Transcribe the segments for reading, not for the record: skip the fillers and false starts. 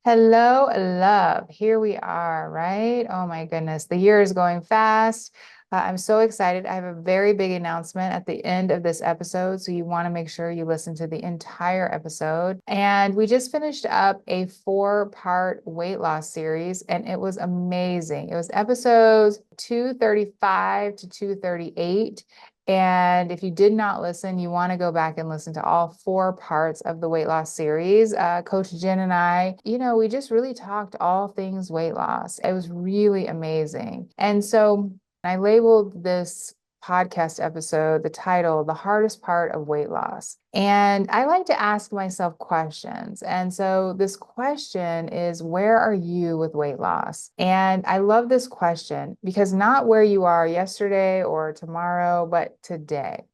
Hello, love. Here we are, right? Oh my goodness, the year is going fast. I'm so excited. I have a very big announcement at the end of this episode, so you want to make sure you listen to the entire episode. And we just finished up a four-part weight loss series, and it was amazing. It was episodes 235 to 238. And if you did not listen, you want to go back and listen to all four parts of the weight loss series. Coach Jen and I, we just really talked all things weight loss. It was really amazing. And so I labeled this podcast episode, the title, The Hardest Part of Weight Loss. And I like to ask myself questions. And so this question is, where are you with weight loss? And I love this question because not where you are yesterday or tomorrow, but today.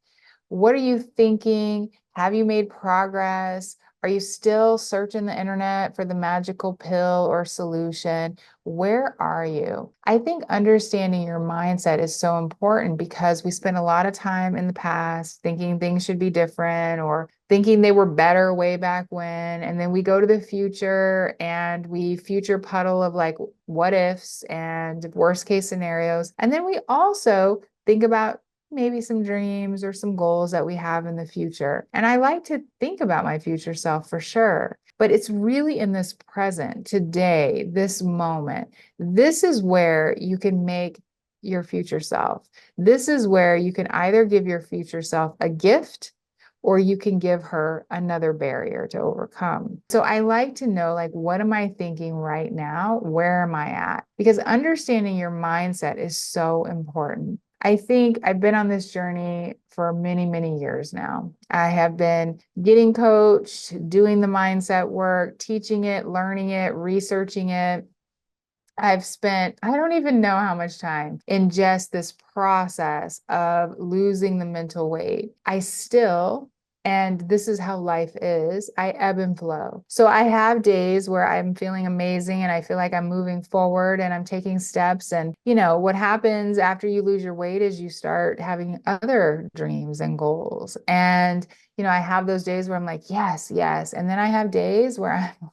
What are you thinking? Have you made progress? Are you still searching the internet for the magical pill or solution? Where are you? I think understanding your mindset is so important because we spend a lot of time in the past thinking things should be different or thinking they were better way back when. And then we go to the future and we future puddle of like what ifs and worst case scenarios. And then we also think about maybe some dreams or some goals that we have in the future. And I like to think about my future self for sure. But it's really in this present, today, this moment. This is where you can make your future self. This is where you can either give your future self a gift or you can give her another barrier to overcome. So I like to know, like, what am I thinking right now? Where am I at? Because understanding your mindset is so important. I think I've been on this journey for many, many years now. I have been getting coached, doing the mindset work, teaching it, learning it, researching it. I've spent, I don't even know how much time in just this process of losing the mental weight. I still, and this is how life is, I ebb and flow. So I have days where I'm feeling amazing and I feel like I'm moving forward and I'm taking steps. And, what happens after you lose your weight is you start having other dreams and goals. And, I have those days where I'm like, yes, yes. And then I have days where I'm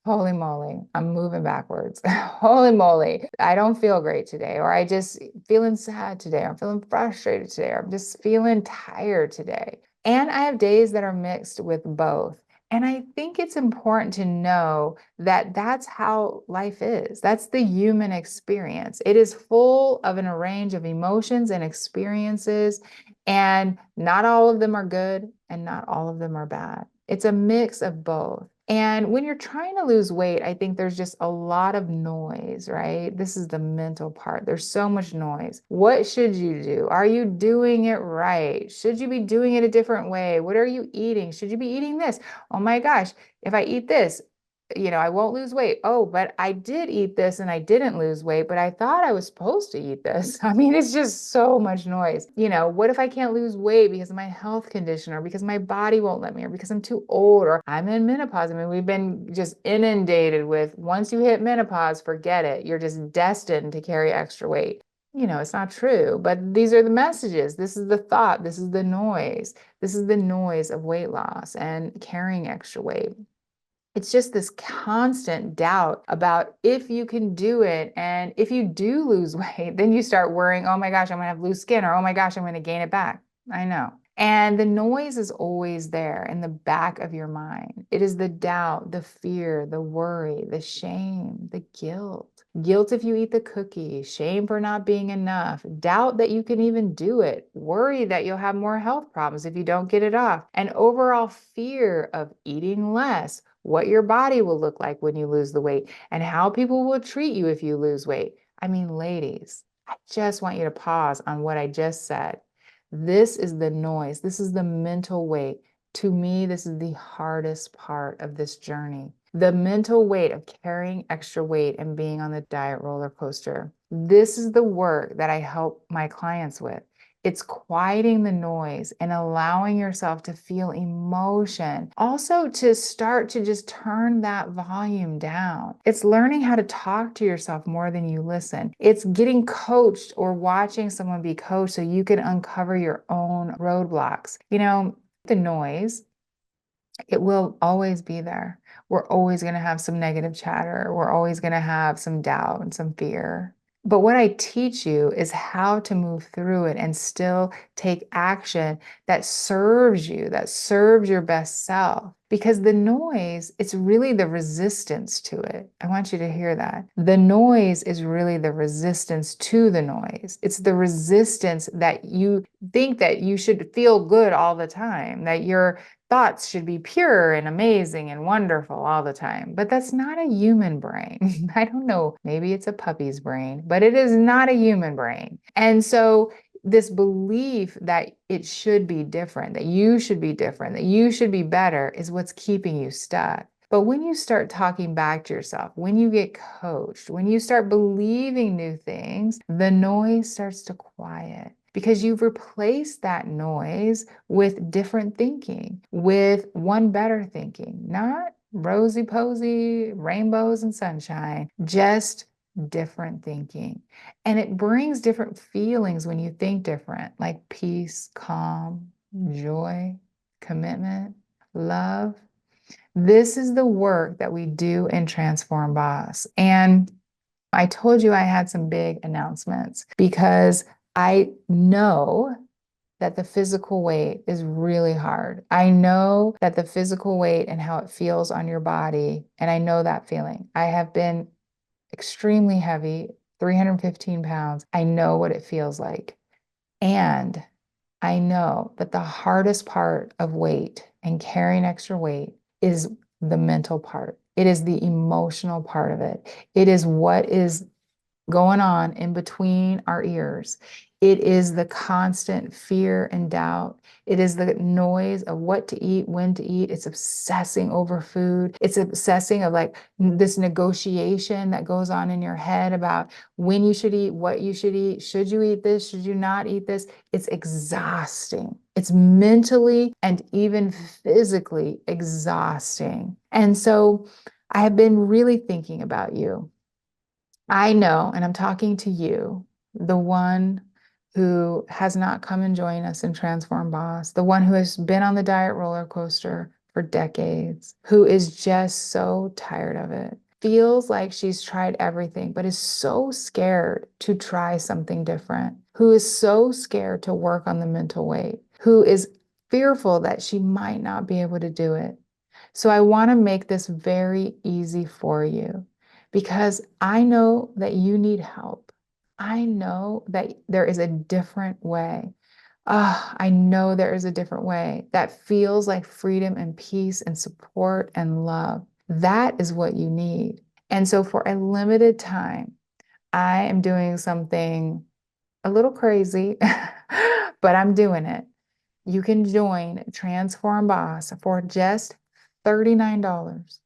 holy moly, I'm moving backwards. Holy moly, I don't feel great today, or I just feeling sad today, or I'm feeling frustrated today, or I'm just feeling tired today. And I have days that are mixed with both. And I think it's important to know that that's how life is. That's the human experience. It is full of a range of emotions and experiences, and not all of them are good and not all of them are bad. It's a mix of both. And when you're trying to lose weight, I think there's just a lot of noise, right? This is the mental part. There's so much noise. What should you do? Are you doing it right? Should you be doing it a different way? What are you eating? Should you be eating this? Oh my gosh, if I eat this, I won't lose weight. Oh, but I did eat this and I didn't lose weight, but I thought I was supposed to eat this. I mean, it's just so much noise. What if I can't lose weight because of my health condition or because my body won't let me or because I'm too old or I'm in menopause? I mean, we've been just inundated with once you hit menopause, forget it. You're just destined to carry extra weight. It's not true, but these are the messages. This is the thought. This is the noise. This is the noise of weight loss and carrying extra weight. It's just this constant doubt about if you can do it. And if you do lose weight, then you start worrying, oh my gosh, I'm going to have loose skin, or oh my gosh, I'm going to gain it back. I know. And the noise is always there in the back of your mind. It is the doubt, the fear, the worry, the shame, the guilt. Guilt if you eat the cookie, shame for not being enough, doubt that you can even do it, worry that you'll have more health problems if you don't get it off, and overall fear of eating less, what your body will look like when you lose the weight, and how people will treat you if you lose weight. I mean, ladies, I just want you to pause on what I just said. This is the noise. This is the mental weight. To me, this is the hardest part of this journey. The mental weight of carrying extra weight and being on the diet roller coaster. This is the work that I help my clients with. It's quieting the noise and allowing yourself to feel emotion. Also, to start to just turn that volume down. It's learning how to talk to yourself more than you listen. It's getting coached or watching someone be coached so you can uncover your own roadblocks. The noise, it will always be there. We're always going to have some negative chatter. We're always going to have some doubt and some fear. But what I teach you is how to move through it and still take action that serves you, that serves your best self. Because the noise, it's really the resistance to it. I want you to hear that. The noise is really the resistance to the noise. It's the resistance that you think that you should feel good all the time, that your thoughts should be pure and amazing and wonderful all the time. But that's not a human brain. I don't know, maybe it's a puppy's brain, but it is not a human brain. And so this belief that it should be different, that you should be different, that you should be better is what's keeping you stuck. But when you start talking back to yourself, when you get coached, when you start believing new things, the noise starts to quiet because you've replaced that noise with different thinking, with one better thinking, not rosy posy, rainbows and sunshine, just different thinking. And it brings different feelings when you think different, like peace, calm, joy, commitment, love. This is the work that we do in Transform Boss. And I told you I had some big announcements because I know that the physical weight is really hard. I know that the physical weight and how it feels on your body, and I know that feeling. I have been extremely heavy, 315 pounds. I know what it feels like. And I know that the hardest part of weight and carrying extra weight is the mental part. It is the emotional part of it. It is what is going on in between our ears. It is the constant fear and doubt. It is the noise of what to eat, when to eat. It's obsessing over food. It's obsessing of like this negotiation that goes on in your head about when you should eat, what you should eat. Should you eat this? Should you not eat this? It's exhausting. It's mentally and even physically exhausting. And so I have been really thinking about you. I know, and I'm talking to you, the one who has not come and joined us in Transform Boss, the one who has been on the diet roller coaster for decades, who is just so tired of it, feels like she's tried everything, but is so scared to try something different, who is so scared to work on the mental weight, who is fearful that she might not be able to do it. So I want to make this very easy for you because I know that you need help. I know that there is a different way. I know there is a different way that feels like freedom and peace and support and love. That is what you need. And so for a limited time, I am doing something a little crazy, but I'm doing it. You can join Transform Boss for just $39.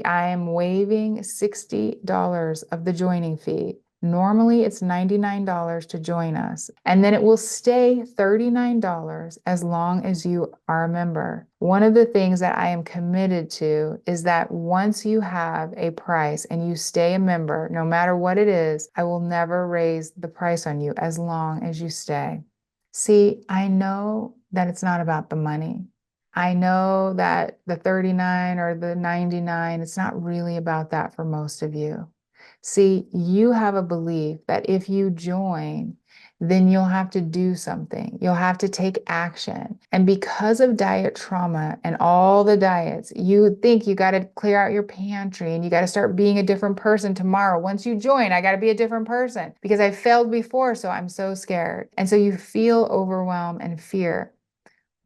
I am waiving $60 of the joining fee. Normally, it's $99 to join us, and then it will stay $39 as long as you are a member. One of the things that I am committed to is that once you have a price and you stay a member, no matter what it is, I will never raise the price on you as long as you stay. See, I know that it's not about the money. I know that the 39 or the 99, it's not really about that for most of you. See, you have a belief that if you join, then you'll have to do something. You'll have to take action. And because of diet trauma and all the diets, you think you got to clear out your pantry and you got to start being a different person tomorrow. Once you join, I got to be a different person because I failed before, so I'm so scared. And so you feel overwhelmed and fear.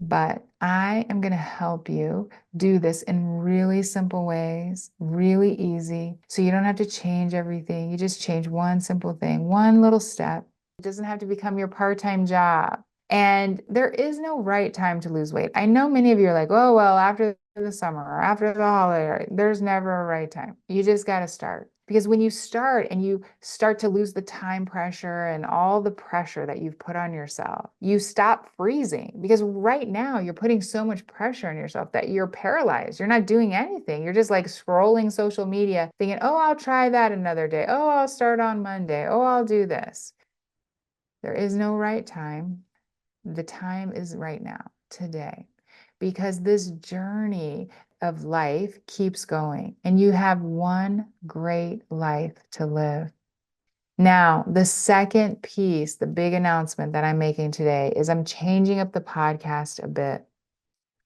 But I am going to help you do this in really simple ways, really easy. So you don't have to change everything. You just change one simple thing, one little step. It doesn't have to become your part-time job. And there is no right time to lose weight. I know many of you are like, oh, well, after the summer or after the holiday, there's never a right time. You just got to start. Because when you start and you start to lose the time pressure and all the pressure that you've put on yourself, you stop freezing. Because right now you're putting so much pressure on yourself that you're paralyzed. You're not doing anything. You're just like scrolling social media thinking, oh, I'll try that another day. Oh, I'll start on Monday. Oh, I'll do this. There is no right time. The time is right now, today, because this journey of life keeps going, and you have one great life to live. Now, the second piece, the big announcement that I'm making today is I'm changing up the podcast a bit.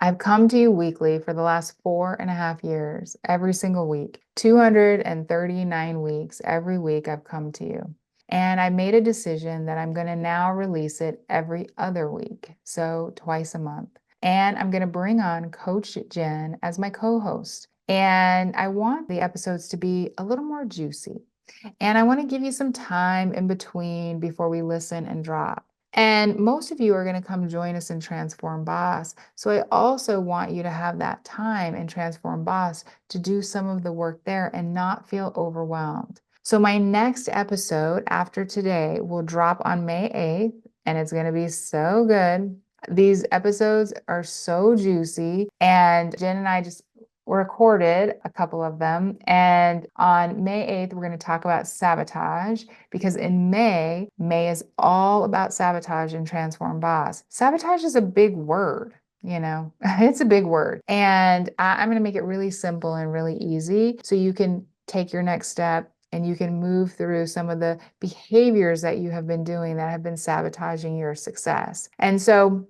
I've come to you weekly for the last 4.5 years, every single week, 239 weeks. Every week I've come to you. And I made a decision that I'm going to now release it every other week, so twice a month. And I'm going to bring on Coach Jen as my co host. And I want the episodes to be a little more juicy. And I want to give you some time in between before we listen and drop. And most of you are going to come join us in Transform Boss. So I also want you to have that time in Transform Boss to do some of the work there and not feel overwhelmed. So my next episode after today will drop on May 8th, and it's going to be so good. These episodes are so juicy, and Jen and I just recorded a couple of them. And on May 8th, we're going to talk about sabotage, because in May is all about sabotage and Transform Boss. Sabotage is a big word. It's a big word. And I'm going to make it really simple and really easy so you can take your next step and you can move through some of the behaviors that you have been doing that have been sabotaging your success. And so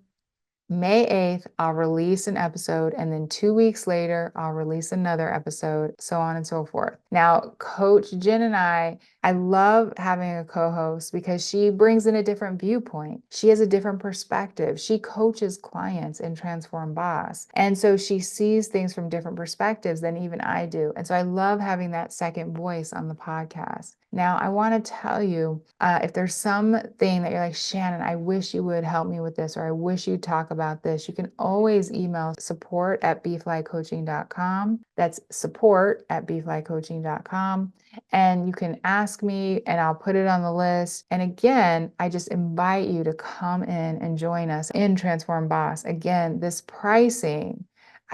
May 8th, I'll release an episode, and then 2 weeks later, I'll release another episode, so on and so forth. Now, Coach Jen and I love having a co-host because she brings in a different viewpoint. She has a different perspective. She coaches clients in Transform Boss. And so she sees things from different perspectives than even I do. And so I love having that second voice on the podcast. Now, I want to tell you, if there's something that you're like, Shannon, I wish you would help me with this, or I wish you'd talk about this, you can always email support@bflycoaching.com. That's support@bflycoaching.com. And you can ask me and I'll put it on the list. And again, I just invite you to come in and join us in Transform Boss. Again, this pricing,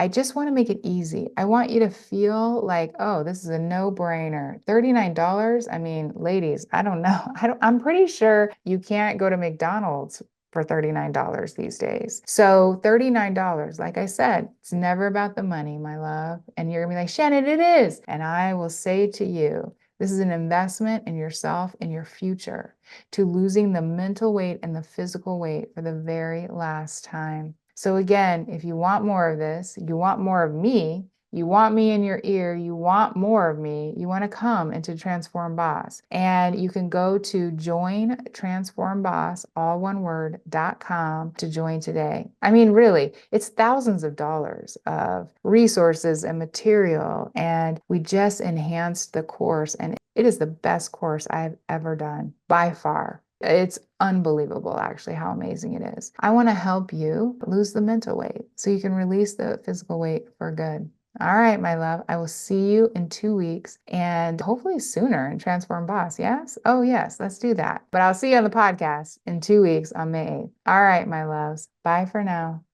I just want to make it easy. I want you to feel like, oh, this is a no-brainer. $39. I mean, ladies, I don't know. I'm pretty sure you can't go to McDonald's for $39 these days. So $39, like I said, it's never about the money, my love. And you're gonna be like, Shannon, it is. And I will say to you, this is an investment in yourself and your future, to losing the mental weight and the physical weight for the very last time. So again, if you want more of this, you want more of me, you want me in your ear, you want more of me, you want to come into Transform Boss. And you can go to jointransformboss, all one word.com to join today. I mean, really, it's thousands of dollars of resources and material. And we just enhanced the course, and it is the best course I've ever done by far. It's unbelievable, actually, how amazing it is. I want to help you lose the mental weight so you can release the physical weight for good. All right, my love, I will see you in 2 weeks and hopefully sooner in Transform Boss. Yes? Oh, yes, let's do that. But I'll see you on the podcast in 2 weeks on May 8th. All right, my loves. Bye for now.